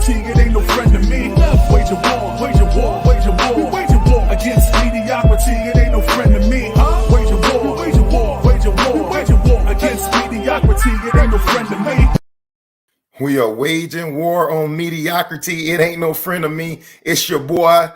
mediocrity, it ain't no friend to me. Wage a war, wage a war, wage a war, wage a war against mediocrity, it ain't no friend to me. Wage a war, wage a war, wage a war, wage a war against mediocrity, it ain't no friend to me. We are waging war on mediocrity. It ain't no friend of me. It's your boy,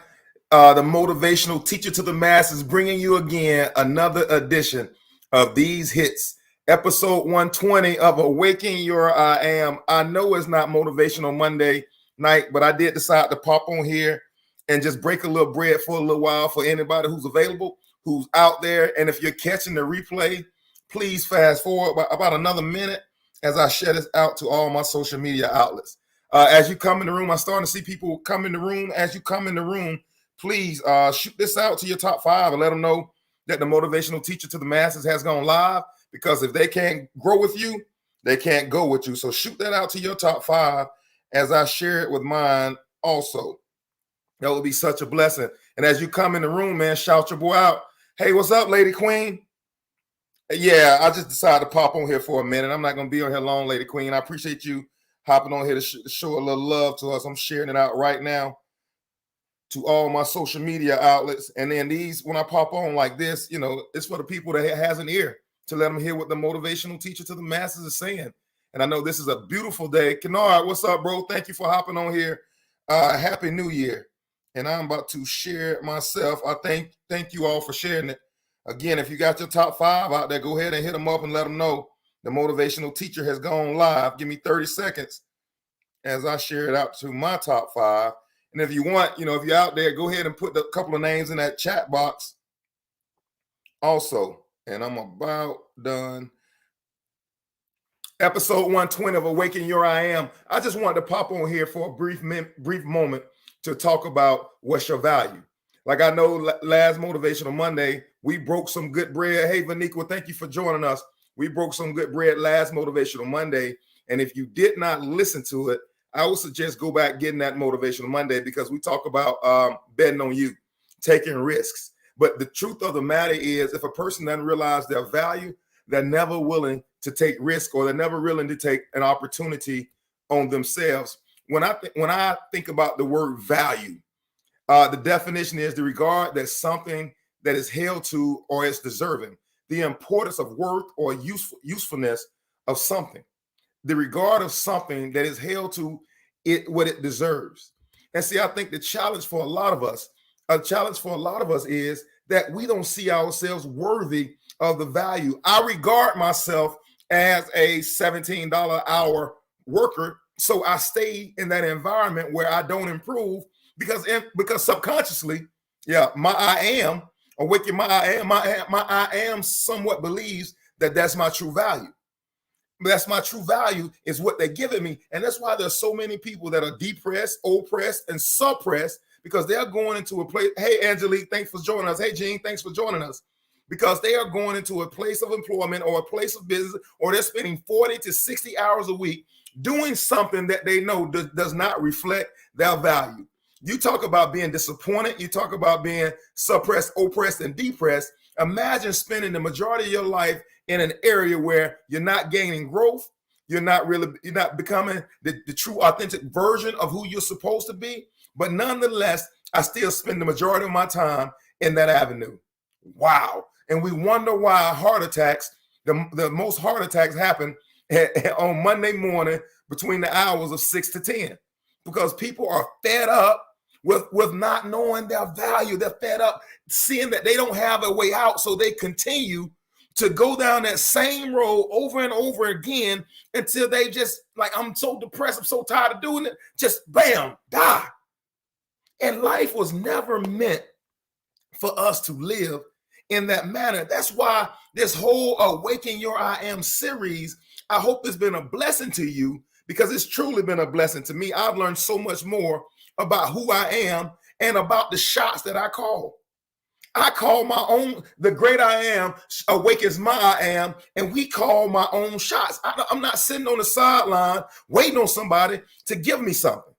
the motivational teacher to the masses, bringing you again another edition of These Hits, episode 120 of Awaken Your I Am. I know it's not Motivational Monday night, but I did decide to pop on here and just break a little bread for a little while for anybody who's available, who's out there. And if you're catching the replay, please fast forward about another minute as I share this out to all my social media outlets. As you come in the room, I'm starting to see people come in the room. As you come in the room, please shoot this out to your top 5 and let them know that the motivational teacher to the masses has gone live, because if they can't grow with you, they can't go with you. So shoot that out to your top 5 as I share it with mine also. That would be such a blessing. And as you come in the room, man, shout your boy out. Hey, what's up, Lady Queen? Yeah, I just decided to pop on here for a minute. I'm not going to be on here long, Lady Queen. I appreciate you hopping on here to show a little love to us. I'm sharing it out right now to all my social media outlets. And then these, when I pop on like this, you know, it's for the people that has an ear to let them hear what the motivational teacher to the masses is saying. And I know this is a beautiful day. Kennard, what's up, bro? Thank you for hopping on here. Happy New Year. And I'm about to share it myself. I thank you all for sharing it. Again, if you got your top 5 out there, go ahead and hit them up and let them know the motivational teacher has gone live. Give me 30 seconds as I share it out to my top 5. And if you want, you know, if you're out there, go ahead and put a couple of names in that chat box also. And I'm about done. Episode 120 of Awaken Your I Am. I just wanted to pop on here for a brief moment to talk about what's your value. Like I know last Motivational Monday, we broke some good bread. Hey, Vanika, thank you for joining us. We broke some good bread last Motivational Monday. And if you did not listen to it, I would suggest go back getting that Motivational Monday, because we talk about betting on you, taking risks. But the truth of the matter is, if a person doesn't realize their value, they're never willing to take risk, or they're never willing to take an opportunity on themselves. When I think about the word value, the definition is the regard that something that is held to or is deserving, the importance of worth or usefulness of something, the regard of something that is held to it what it deserves. And see, I think the challenge for a lot of us is that we don't see ourselves worthy of the value. I regard myself as a $17 hour worker, so I stay in that environment where I don't improve, because subconsciously, my I am awaken. My I am somewhat believes that that's my true value. That's my true value is what they're giving me, and that's why there's so many people that are depressed, oppressed, and suppressed, because they're going into a place. Hey, Angelique, thanks for joining us. Hey, Jean, thanks for joining us. Because they are going into a place of employment or a place of business, or they're spending 40 to 60 hours a week doing something that they know does not reflect their value. You talk about being disappointed. You talk about being suppressed, oppressed, and depressed. Imagine spending the majority of your life in an area where you're not gaining growth. You're not becoming the true, authentic version of who you're supposed to be. But nonetheless, I still spend the majority of my time in that avenue. Wow. And we wonder why heart attacks, the most heart attacks happen on Monday morning between the hours of 6 to 10, because people are fed up with not knowing their value. They're fed up seeing that they don't have a way out, so they continue to go down that same road over and over again until they just like, I'm so depressed, I'm so tired of doing it, just bam, die. And life was never meant for us to live in that manner. That's why this whole Awaken Your I Am series, I hope it's been a blessing to you, because it's truly been a blessing to me. I've learned so much more about who I am and about the shots that I call. I call my own, the great I am awakens my I am, and we call my own shots. I'm not sitting on the sideline waiting on somebody to give me something.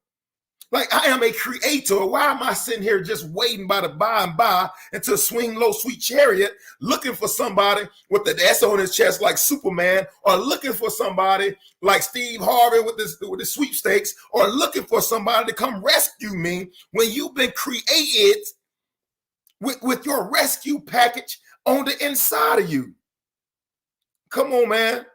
Like, I am a creator. Why am I sitting here just waiting by and by until swing low, sweet chariot, looking for somebody with the S on his chest like Superman, or looking for somebody like Steve Harvey with the sweepstakes, or looking for somebody to come rescue me when you've been created with your rescue package on the inside of you? Come on, man.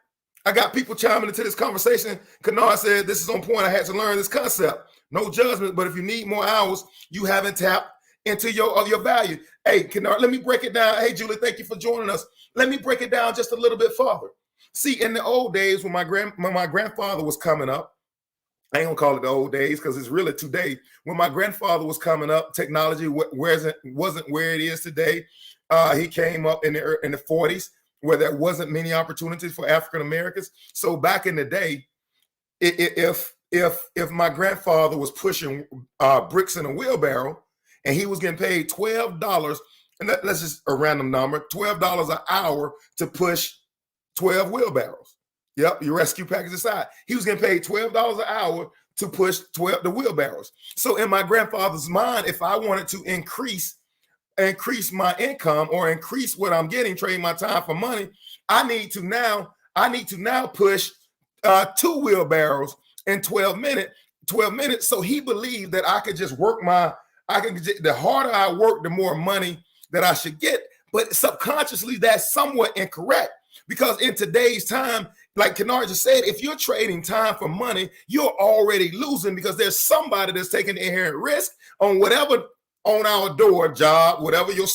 I got people chiming into this conversation. Kennard said, this is on point. I had to learn this concept. No judgment, but if you need more hours, you haven't tapped into your value. Hey, Kennard, let me break it down. Hey, Julie, thank you for joining us. Let me break it down just a little bit further. See, in the old days when my grandfather was coming up, I ain't gonna call it the old days because it's really today. When my grandfather was coming up, technology wasn't where it is today. He came up in the 40s where there wasn't many opportunities for African Americans. So back in the day, if my grandfather was pushing bricks in a wheelbarrow and he was getting paid $12, and let's just a random number, $12 an hour to push 12 wheelbarrows. Yep, your rescue package aside. He was getting paid $12 an hour to push the wheelbarrows. So in my grandfather's mind, if I wanted to increase my income or increase what I'm getting, trade my time for money, I need to now push 2 wheelbarrows in 12 minutes. So he believed that I could just the harder I work, the more money that I should get. But subconsciously, that's somewhat incorrect, because in today's time, like Kennard just said, if you're trading time for money, you're already losing, because there's somebody that's taking the inherent risk on whatever on our door, job, whatever your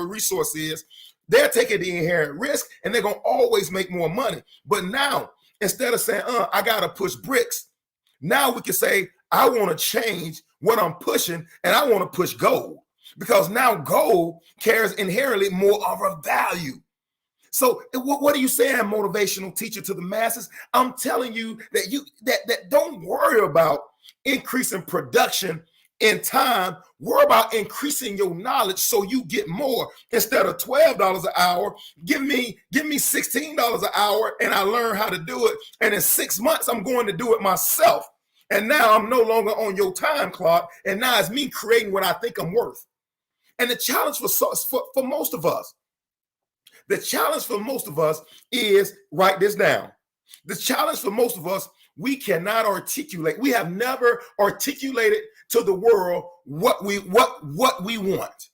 resource is. They're taking the inherent risk and they're going to always make more money. But now, instead of saying, I got to push bricks, now we can say, I want to change what I'm pushing and I want to push gold, because now gold carries inherently more of a value. So what are you saying, motivational teacher to the masses? I'm telling you that don't worry about increasing production in time. Worry about increasing your knowledge so you get more. Instead of $12 an hour, give me $16 an hour and I learn how to do it. And in 6 months, I'm going to do it myself. And now I'm no longer on your time clock. And now it's me creating what I think I'm worth. And the challenge for most of us, is, write this down. The challenge for most of us, we cannot articulate. We have never articulated to the world what we want.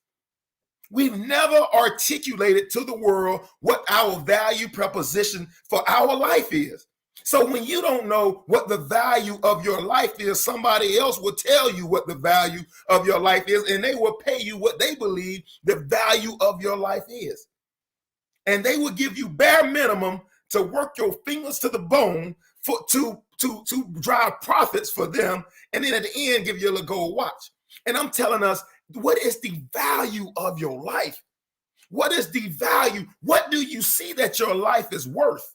We've never articulated to the world what our value proposition for our life is. So when you don't know what the value of your life is, somebody else will tell you what the value of your life is, and they will pay you what they believe the value of your life is. And they will give you bare minimum to work your fingers to the bone to drive profits for them, and then at the end give you a little gold watch. And I'm telling us, what is the value of your life? What is the value? What do you see that your life is worth?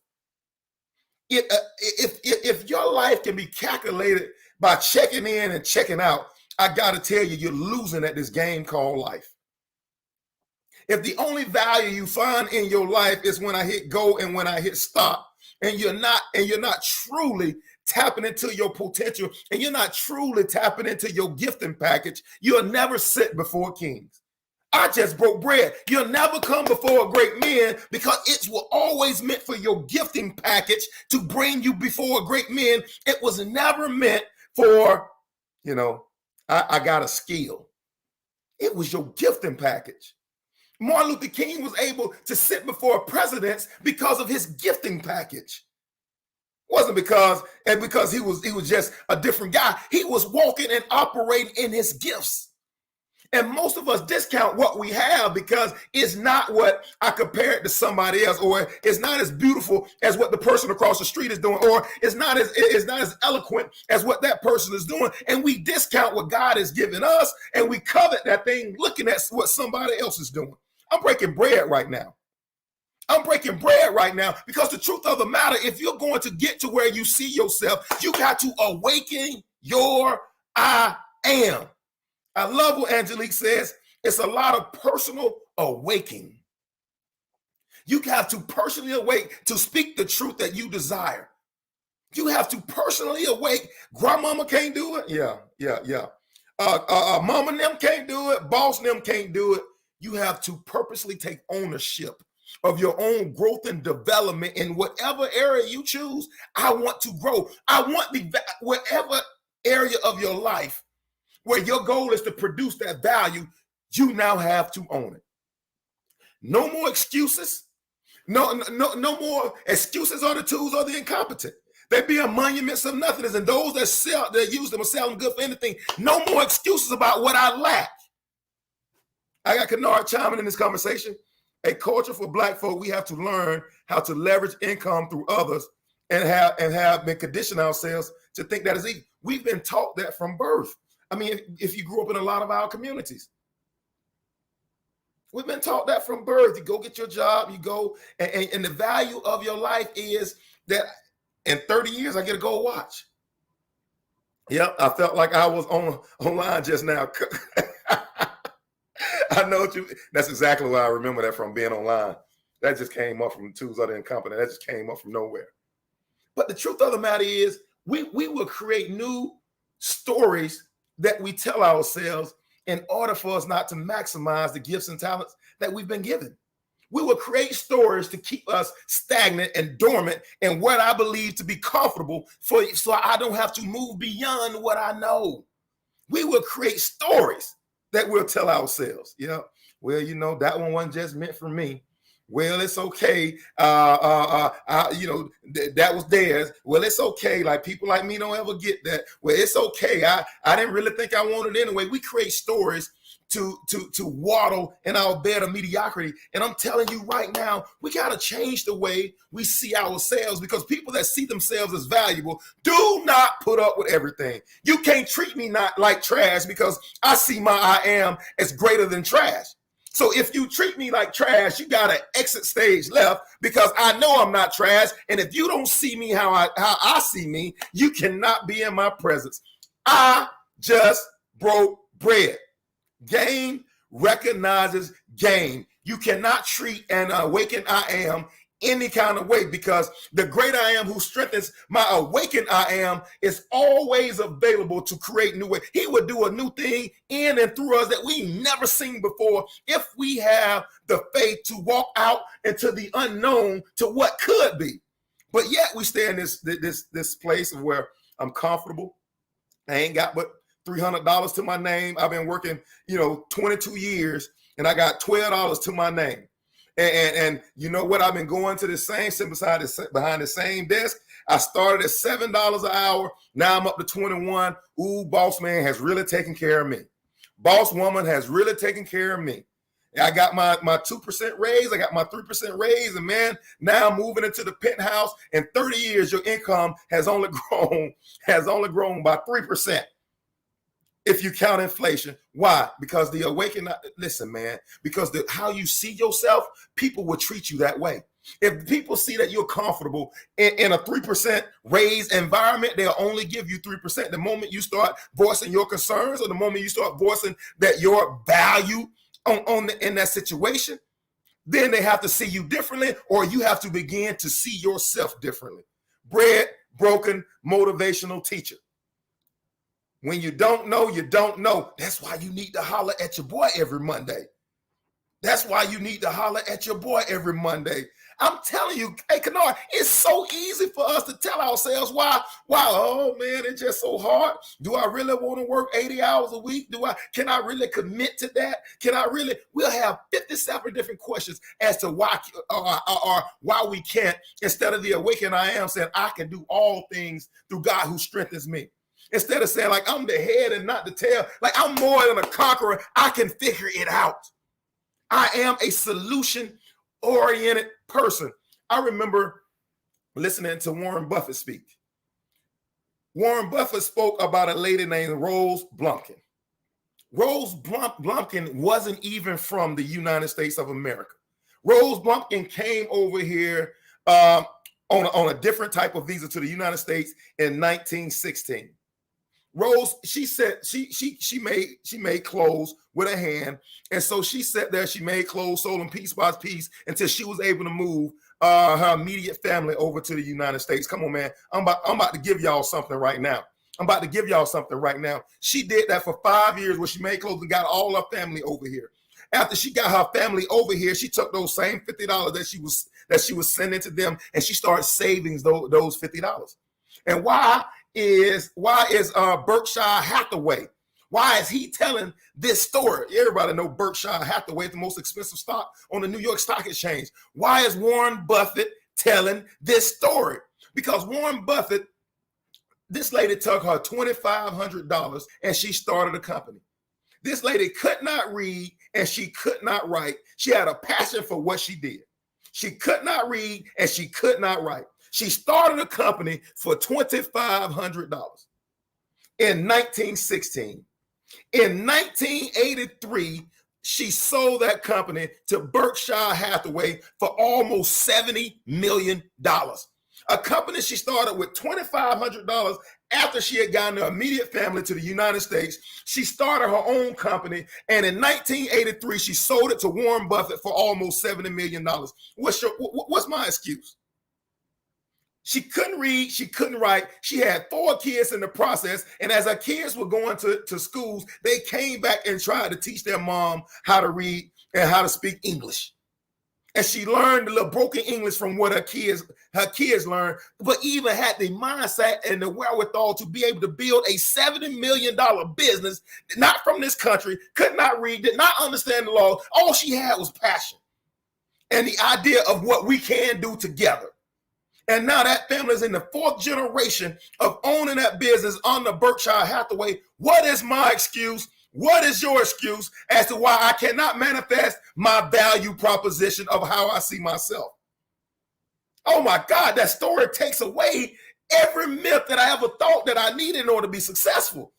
If your life can be calculated by checking in and checking out, I got to tell you, you're losing at this game called life. If the only value you find in your life is when I hit go and when I hit stop, and you're not truly tapping into your potential, and you're not truly tapping into your gifting package, you'll never sit before kings. I just broke bread. You'll never come before a great man, because it was always meant for your gifting package to bring you before a great man. It was never meant for, I got a skill. It was your gifting package. Martin Luther King was able to sit before presidents because of his gifting package. It wasn't because he was just a different guy. He was walking and operating in his gifts. And most of us discount what we have because it's not what I compare it to somebody else, or it's not as beautiful as what the person across the street is doing, or it's not as eloquent as what that person is doing. And we discount what God has given us, and we covet that thing looking at what somebody else is doing. I'm breaking bread right now. Because the truth of the matter, if you're going to get to where you see yourself, you got to awaken your I am. I love what Angelique says. It's a lot of personal awakening. You have to personally awake to speak the truth that you desire. You have to personally awake. Grandmama can't do it. Yeah. Mama and them can't do it. Boss and them can't do it. You have to purposely take ownership of your own growth and development in whatever area you choose. I want to grow. I want whatever area of your life where your goal is to produce that value, you now have to own it. No more excuses. No more excuses or the tools or the incompetent. They be a monuments of nothingness, and those that use them or sell them good for anything. No more excuses about what I lack. I got Kennard chiming in this conversation. A culture for Black folk, we have to learn how to leverage income through others and have been conditioned ourselves to think that is easy. We've been taught that from birth. I mean, if you grew up in a lot of our communities, we've been taught that from birth. You go get your job, you go, and the value of your life is that in 30 years, I get a gold watch. Yep, I felt like I was online just now. I know that's exactly why I remember that from being online. That just came up from tools other than company. That just came up from nowhere. But the truth of the matter is, we will create new stories that we tell ourselves in order for us not to maximize the gifts and talents that we've been given. We will create stories to keep us stagnant and dormant in what I believe to be comfortable so I don't have to move beyond what I know. We will create stories that we'll tell ourselves. Yeah, well, that one wasn't just meant for me. Well, it's okay. That was theirs. Well, it's okay. Like, people like me don't ever get that. Well, it's okay. I didn't really think I wanted it anyway. We create stories to waddle in our bed of mediocrity. And I'm telling you right now, we got to change the way we see ourselves, because people that see themselves as valuable do not put up with everything. You can't treat me not like trash because I see my I am as greater than trash. So if you treat me like trash, you got to exit stage left, because I know I'm not trash. And if you don't see me how I see me, you cannot be in my presence. I just broke bread. Gain recognizes gain. You cannot treat an awakened I am any kind of way, because the great I am who strengthens my awakened I am is always available to create new ways. He would do a new thing in and through us that we never seen before if we have the faith to walk out into the unknown to what could be. But yet we stay in this place of where I'm comfortable. I ain't got but $300 to my name. I've been working, 22 years, and I got $12 to my name. And you know what? I've been going to the same, sitting behind the same desk. I started at $7 an hour. Now I'm up to 21. Ooh, boss man has really taken care of me. Boss woman has really taken care of me. I got my 2% raise. I got my 3% raise. And man, now I'm moving into the penthouse. In 30 years, your income has only grown by 3%. If you count inflation. Why? Because the awakening, listen, man, because how you see yourself, people will treat you that way. If people see that you're comfortable in a 3% raise environment, they'll only give you 3%. The moment you start voicing your concerns, or the moment you start voicing that your value in that situation, then they have to see you differently, or you have to begin to see yourself differently. Bread, broken, motivational teacher. When you don't know, you don't know. That's why you need to holler at your boy every Monday. That's why you need to holler at your boy every Monday. I'm telling you, hey, Kennard, it's so easy for us to tell ourselves why, oh man, it's just so hard. Do I really want to work 80 hours a week? Can I really commit to that? We'll have 57 different questions as to why or why we can't, instead of the awakened I am saying, I can do all things through God who strengthens me. Instead of saying, like, I'm the head and not the tail, like I'm more than a conqueror, I can figure it out. I am a solution-oriented person. I remember listening to Warren Buffett speak. Warren Buffett spoke about a lady named Rose Blumpkin. Rose Blumpkin wasn't even from the United States of America. Rose Blumpkin came over here on a different type of visa to the United States in 1916. Rose, she said she made clothes with her hand, and so she sat there. She made clothes, sold them piece by piece until she was able to move her immediate family over to the United States. Come on, man! I'm about to give y'all something right now. I'm about to give y'all something right now. She did that for 5 years where she made clothes and got all her family over here. After she got her family over here, she took those same $50 that she was sending to them, and she started saving those $50. And why is Berkshire Hathaway? Why is he telling this story? Everybody know Berkshire Hathaway is the most expensive stock on the New York Stock Exchange. Why is Warren Buffett telling this story? Because Warren Buffett, this lady took her $2,500 and she started a company. This lady could not read and she could not write. She had a passion for what she did. She could not read and she could not write. She started a company for $2,500 in 1916. In 1983, she sold that company to Berkshire Hathaway for almost $70 million. A company she started with $2,500 after she had gotten her immediate family to the United States. She started her own company, and in 1983, she sold it to Warren Buffett for almost $70 million. What's my excuse? She couldn't read, she couldn't write. She had 4 kids in the process, and as her kids were going to schools, they came back and tried to teach their mom how to read and how to speak English. And she learned a little broken English from what her kids learned, but even had the mindset and the wherewithal to be able to build a $70 million business, not from this country, could not read, did not understand the law. All she had was passion and the idea of what we can do together. And now that family is in the 4th generation of owning that business under Berkshire Hathaway. What is my excuse? What is your excuse as to why I cannot manifest my value proposition of how I see myself? Oh my God, that story takes away every myth that I ever thought that I needed in order to be successful.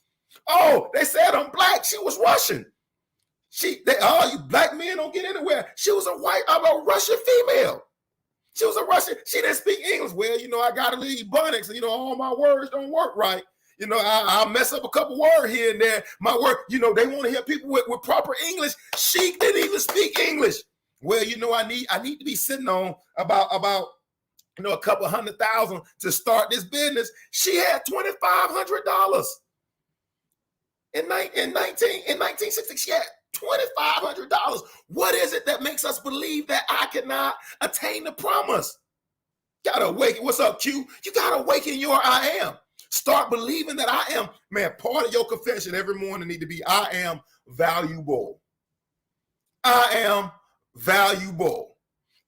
Oh, they said I'm black. She was Russian. You black men don't get anywhere. She was a Russian female. She was a Russian. She didn't speak English. Well, I got to leave Ebonics, and all my words don't work right. I'll mess up a couple words here and there. My word, they want to hear people with proper English. She didn't even speak English. Well, I need to be sitting on about a couple $100,000 to start this business. She had $2,500 in 1960. She had $2,500. What is it that makes us believe that I cannot attain the promise? Gotta awaken. What's up, Q? You gotta awaken your I am. Start believing that I am. Man, part of your confession every morning need to be, I am valuable. I am valuable.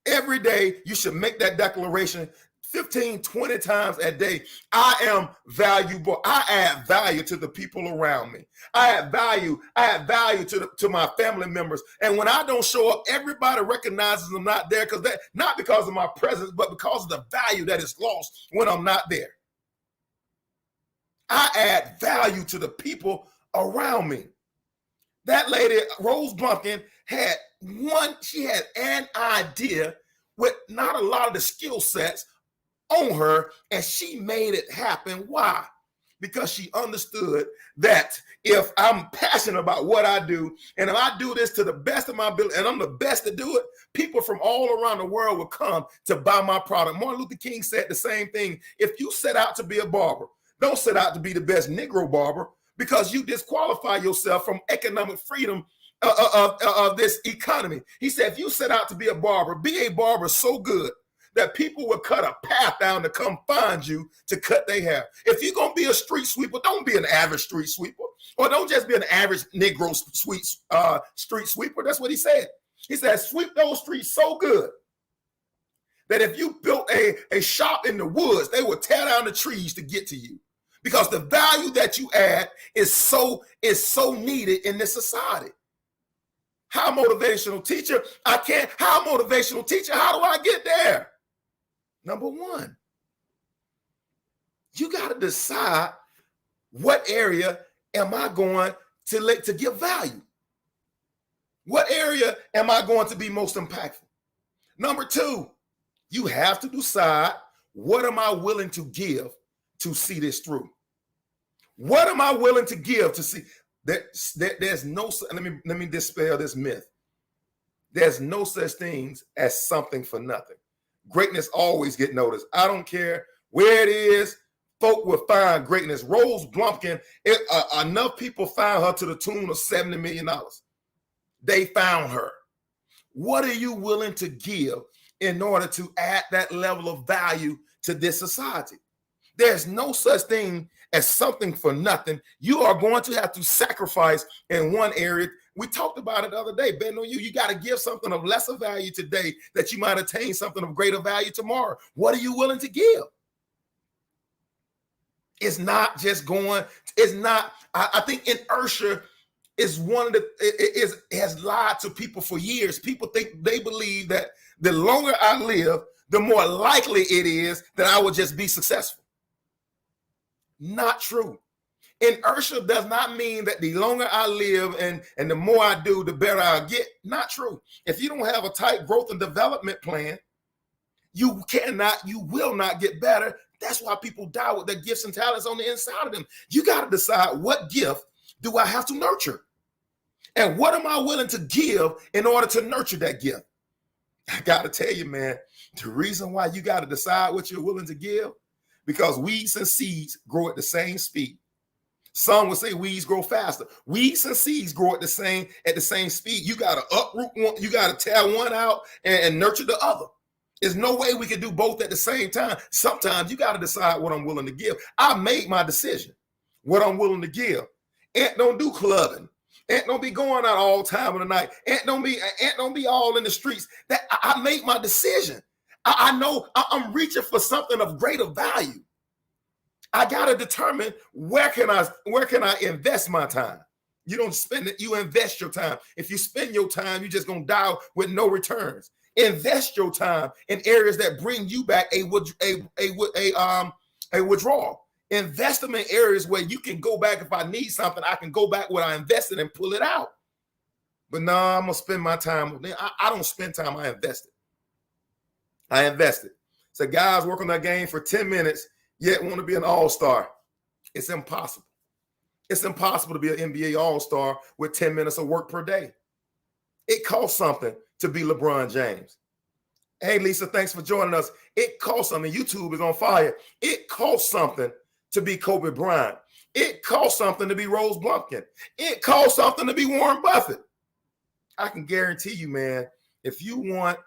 Every day you should make that declaration 15, 20 times a day. I am valuable. I add value to the people around me. I add value to my family members. And when I don't show up, everybody recognizes I'm not there, not because of my presence, but because of the value that is lost when I'm not there. I add value to the people around me. That lady, Rose Bumpkin, had an idea with not a lot of the skill sets on her, and she made it happen. Why? Because she understood that if I'm passionate about what I do, and if I do this to the best of my ability, and I'm the best to do it, people from all around the world will come to buy my product. Martin Luther King said the same thing. If you set out to be a barber, don't set out to be the best Negro barber, because you disqualify yourself from economic freedom of this economy. He said, if you set out to be a barber so good that people will cut a path down to come find you to cut their hair. If you're going to be a street sweeper, don't be an average street sweeper, or don't just be an average Negro street sweeper. That's what he said. He said, sweep those streets so good that if you built a shop in the woods, they would tear down the trees to get to you, because the value that you add is so needed in this society. How motivational teacher? How motivational teacher? How do I get there? Number one, you got to decide, what area am I going to give value? What area am I going to be most impactful? Number two, you have to decide, what am I willing to give to see this through? What am I willing to give to see? There's no, let me dispel this myth. There's no such things as something for nothing. Greatness always get noticed. I don't care where it is, folk will find greatness. Rose Blumpkin, enough people found her to the tune of $70 million. They found her. What are you willing to give in order to add that level of value to this society? There's no such thing as something for nothing. You are going to have to sacrifice in one area. We talked about it the other day. Ben, on you got to give something of lesser value today that you might attain something of greater value tomorrow. What are you willing to give? It's not just going, it's not, I think inertia is one of it has lied to people for years. People they believe that the longer I live, the more likely it is that I will just be successful. Not true. Inertia does not mean that the longer I live and the more I do, the better I get. Not true. If you don't have a tight growth and development plan, you will not get better. That's why people die with their gifts and talents on the inside of them. You got to decide, what gift do I have to nurture? And what am I willing to give in order to nurture that gift? I got to tell you, man, the reason why you got to decide what you're willing to give, because weeds and seeds grow at the same speed. Some would say weeds grow faster. Weeds and seeds grow at the same speed. You got to uproot one, you got to tear one out and nurture the other. There's no way we can do both at the same time. Sometimes you got to decide what I'm willing to give. I made my decision, what I'm willing to give. Ant don't do clubbing. Ant don't be going out all time of the night. Ant don't be all in the streets. That I made my decision. I know I'm reaching for something of greater value. I got to determine where can I invest my time. You don't spend it, you invest your time. If you spend your time, you're just gonna die with no returns. Invest your time in areas that bring you back a withdrawal. Invest them in areas where you can go back. If I need something, I can go back what I invested and pull it out. But no, I'm gonna spend my time. I don't spend time. I invest it. I invest it. So guys work on that game for 10 minutes, yet want to be an all-star. It's impossible. It's impossible to be an NBA all-star with 10 minutes of work per day. It costs something to be LeBron James. Hey, Lisa, thanks for joining us. It costs something. YouTube is on fire. It costs something to be Kobe Bryant. It costs something to be Rose Blumpkin. It costs something to be Warren Buffett. I can guarantee you, man, if you want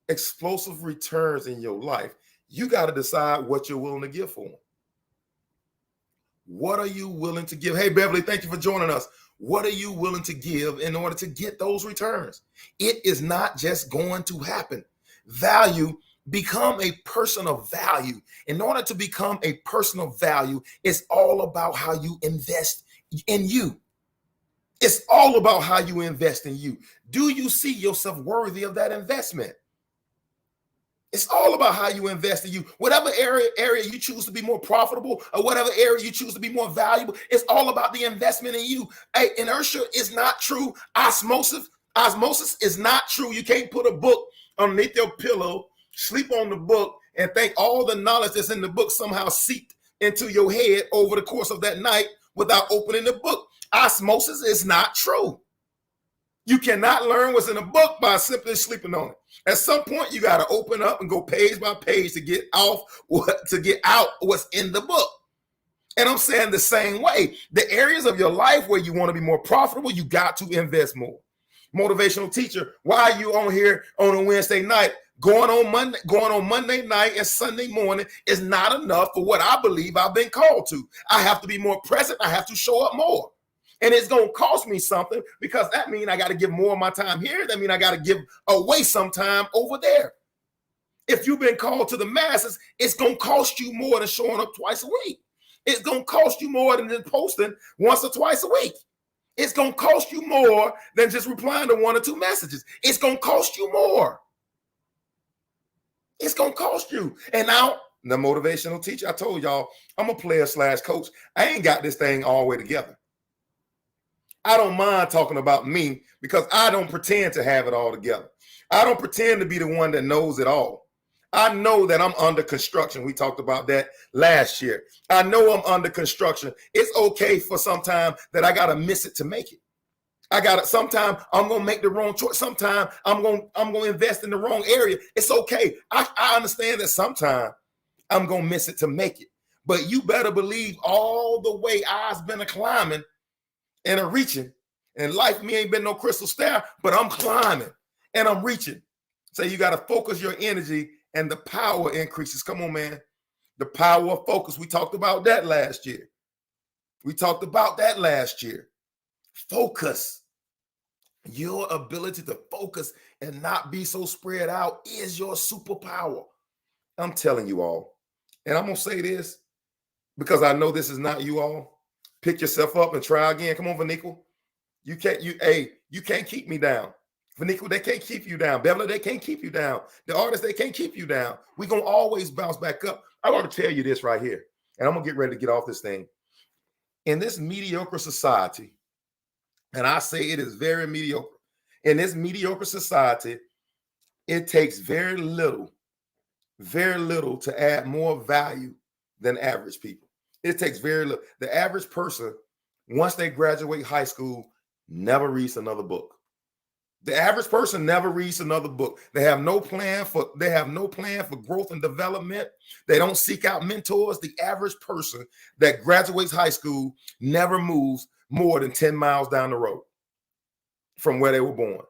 explosive returns in your life, you got to decide what you're willing to give for them. What are you willing to give? Hey, Beverly, thank you for joining us. What are you willing to give in order to get those returns? It is not just going to happen. Value, become a person of value. In order to become a person of value, it's all about how you invest in you. It's all about how you invest in you. Do you see yourself worthy of that investment? It's all about how you invest in you. Whatever area you choose to be more profitable, or whatever area you choose to be more valuable, it's all about the investment in you. Hey, inertia is not true. Osmosis is not true. You can't put a book underneath your pillow, sleep on the book, and think all the knowledge that's in the book somehow seeped into your head over the course of that night without opening the book. Osmosis is not true. You cannot learn what's in a book by simply sleeping on it. At some point, you got to open up and go page by page to get out what's in the book. And I'm saying the same way. The areas of your life where you want to be more profitable, you got to invest more. Motivational teacher, why are you on here on a Wednesday night? Going on Monday night and Sunday morning is not enough for what I believe I've been called to. I have to be more present. I have to show up more. And it's going to cost me something, because that means I got to give more of my time here. That means I got to give away some time over there. If you've been called to the masses, it's going to cost you more than showing up twice a week. It's going to cost you more than posting once or twice a week. It's going to cost you more than just replying to 1 or 2 messages. It's going to cost you more. It's going to cost you. And now, the motivational teacher, I told y'all, I'm a player/coach. I ain't got this thing all the way together. I don't mind talking about me, because I don't pretend to have it all together. I don't pretend to be the one that knows it all. I know that I'm under construction. We talked about that last year. I know I'm under construction. It's okay for some time that I got to miss it to make it. Sometimes I'm going to make the wrong choice. Sometimes I'm going to invest in the wrong area. It's okay. I understand that sometimes I'm going to miss it to make it. But you better believe all the way I's been a climbing and a reaching. And life, me ain't been no crystal stair, but I'm climbing and I'm reaching. So you got to focus your energy and the power increases. Come on, man. The power of focus. We talked about that last year. Focus. Your ability to focus and not be so spread out is your superpower. I'm telling you all. And I'm going to say this because I know this is not you all. Pick yourself up and try again. Come on, Vaniqua. You can't keep me down. Vaniqua, they can't keep you down. Beverly, they can't keep you down. The artists, they can't keep you down. We're going to always bounce back up. I want to tell you this right here, and I'm going to get ready to get off this thing. In this mediocre society, and I say it is very mediocre, in this mediocre society, it takes very little to add more value than average people. It takes very little. The average person, once they graduate high school, never reads another book. The average person never reads another book. They have no plan for growth and development. They don't seek out mentors. The average person that graduates high school never moves more than 10 miles down the road from where they were born.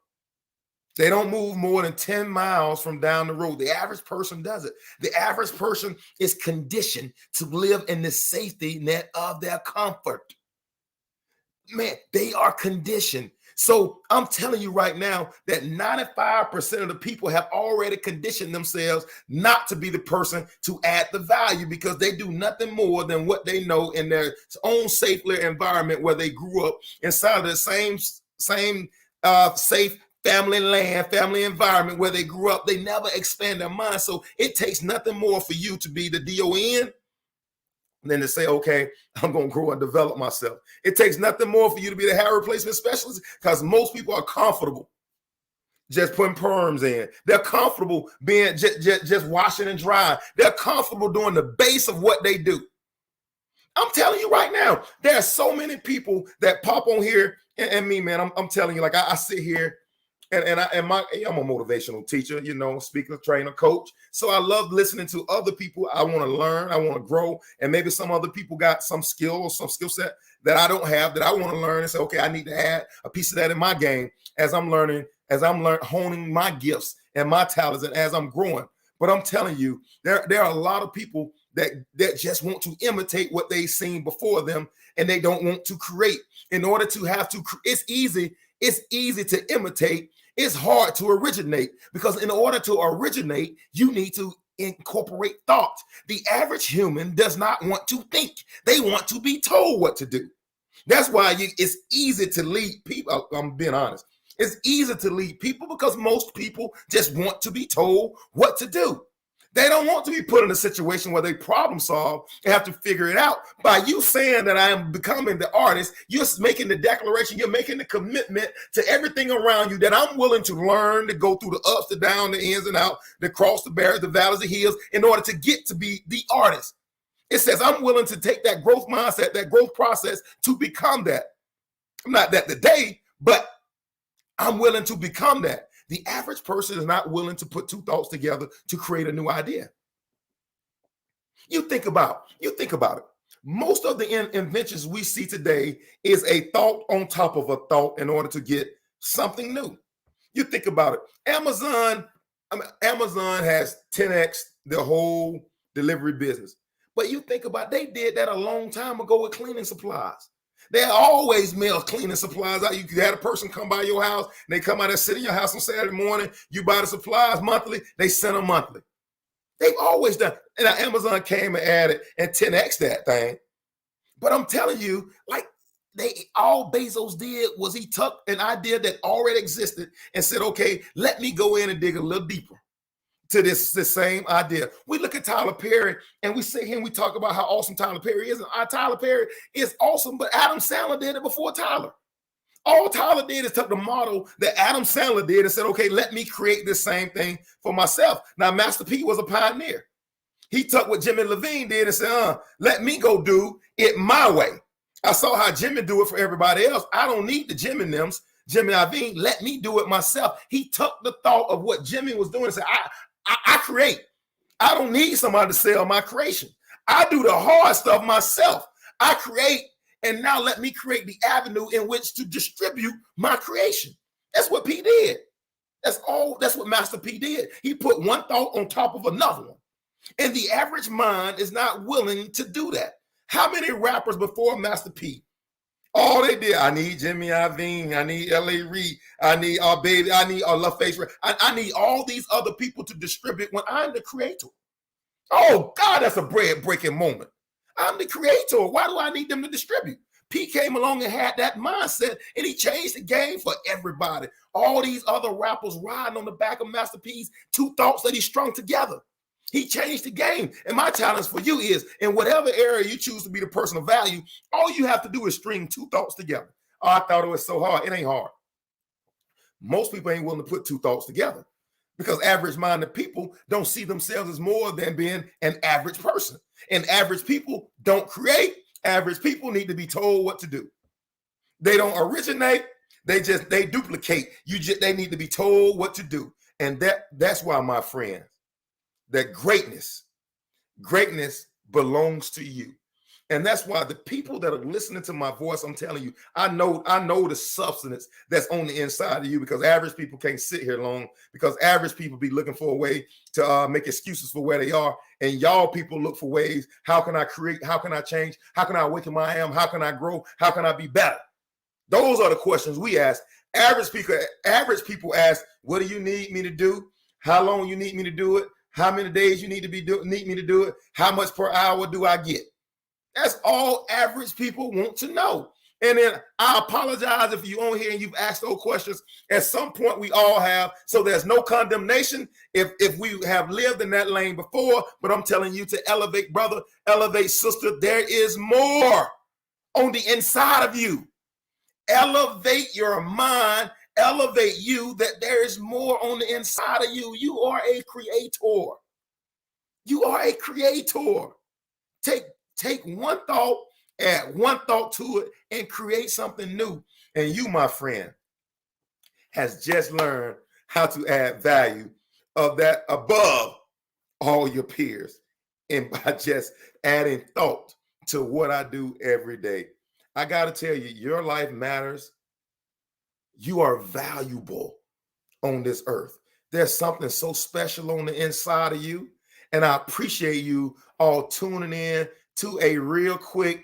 They don't move more than 10 miles from down the road. The average person does it. The average person is conditioned to live in the safety net of their comfort. Man, they are conditioned. So I'm telling you right now that 95% of the people have already conditioned themselves not to be the person to add the value because they do nothing more than what they know in their own safe environment where they grew up inside of the same safe family environment where they grew up. They never expand their mind. So it takes nothing more for you to be the DON than to say, okay, I'm going to grow and develop myself. It takes nothing more for you to be the hair replacement specialist because most people are comfortable just putting perms in. They're comfortable being just washing and drying. They're comfortable doing the base of what they do. I'm telling you right now, there are so many people that pop on here and me, man, I'm telling you, like I sit here and I'm a motivational teacher, speaker, trainer, coach. So I love listening to other people. I want to learn, I want to grow, and maybe some other people got some skill or some skill set that I don't have that I want to learn and say, okay, I need to add a piece of that in my game as I'm learning, honing my gifts and my talents and as I'm growing. But I'm telling you, there are a lot of people that just want to imitate what they've seen before them, and they don't want to create. In order to it's easy to imitate. It's hard to originate because in order to originate, you need to incorporate thought. The average human does not want to think. They want to be told what to do. That's why it's easy to lead people. I'm being honest. It's easy to lead people because most people just want to be told what to do. They don't want to be put in a situation where they problem solve and have to figure it out. By you saying that I am becoming the artist, you're making the declaration, you're making the commitment to everything around you that I'm willing to learn, to go through the ups, the downs, the ins and outs, to cross the barriers, the valleys, the hills, in order to get to be the artist. It says I'm willing to take that growth mindset, that growth process to become that. I'm not that today, but I'm willing to become that. The average person is not willing to put two thoughts together to create a new idea. You think about it. Most of the inventions we see today is a thought on top of a thought in order to get something new. You think about it. Amazon has 10x the whole delivery business. But you think about it, they did that a long time ago with cleaning supplies. They always mail cleaning supplies out. You had a person come by your house, and they come out and sit in your house on Saturday morning. You buy the supplies monthly, they send them monthly. They've always done. And Amazon came and added and 10x that thing. But I'm telling you, like all Bezos did was he took an idea that already existed and said, okay, let me go in and dig a little deeper to this same idea. We look at Tyler Perry and we sit here and we talk about how awesome Tyler Perry is. And Tyler Perry is awesome, but Adam Sandler did it before Tyler. All Tyler did is took the model that Adam Sandler did and said, okay, let me create this same thing for myself. Now, Master P was a pioneer. He took what Jimmy Levine did and said, let me go do it my way. I saw how Jimmy do it for everybody else. I don't need the Jimmy Iovine. Let me do it myself. He took the thought of what Jimmy was doing and said, I create. I don't need somebody to sell my creation. I do the hard stuff myself. I create, and now let me create the avenue in which to distribute my creation. That's what P did. That's what Master P did. He put one thought on top of another one. And the average mind is not willing to do that. How many rappers before Master P? All they did, I need Jimmy Iovine, I need L.A. Reid, I need our baby, I need our LaFace. I need all these other people to distribute when I'm the creator. Oh God, that's a bread-breaking moment. I'm the creator. Why do I need them to distribute? P came along and had that mindset, and he changed the game for everybody. All these other rappers riding on the back of Master P's two thoughts that he strung together. He changed the game. And my challenge for you is, in whatever area you choose to be the person of value, all you have to do is string two thoughts together. Oh, I thought it was so hard. It ain't hard. Most people ain't willing to put two thoughts together because average-minded people don't see themselves as more than being an average person. And average people don't create. Average people need to be told what to do. They don't originate. They duplicate. They need to be told what to do. And that's why, my friends, that greatness belongs to you. And that's why the people that are listening to my voice, I'm telling you, I know the substance that's on the inside of you, because average people can't sit here long, because average people be looking for a way to make excuses for where they are. And y'all people look for ways. How can I create? How can I change? How can I awaken my I am? How can I grow? How can I be better? Those are the questions we ask. Average people ask, what do you need me to do? How long you need me to do it? How many days you need me to do it? How much per hour do I get? That's all average people want to know. And then I apologize if you're on here and you've asked those questions. At some point, we all have. So there's no condemnation if we have lived in that lane before. But I'm telling you to elevate, brother, elevate, sister. There is more on the inside of you. Elevate your mind. Elevate you, that there is more on the inside of you. You are a creator. You are a creator. Take one thought, add one thought to it, and create something new. And you, my friend, has just learned how to add value of that above all your peers, and by just adding thought to what I do every day. I got to tell you, your life matters. You are valuable on this earth. There's something so special on the inside of you. And I appreciate you all tuning in to a real quick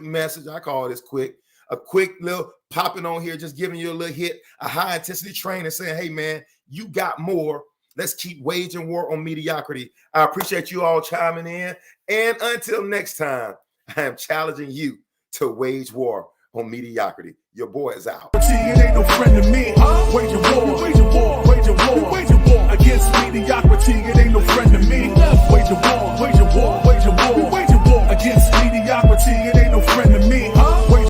message. I call this quick, a quick little popping on here, just giving you a little hit, a high intensity training saying, hey man, you got more. Let's keep waging war on mediocrity. I appreciate you all chiming in. And until next time, I am challenging you to wage war on mediocrity. Your boy is out. It ain't no friend to me. Wage a war, wage a war, wage a war, wage a war against mediocrity. It ain't no friend to me. Wage a war, wage a war, wage a war, wage a war against mediocrity.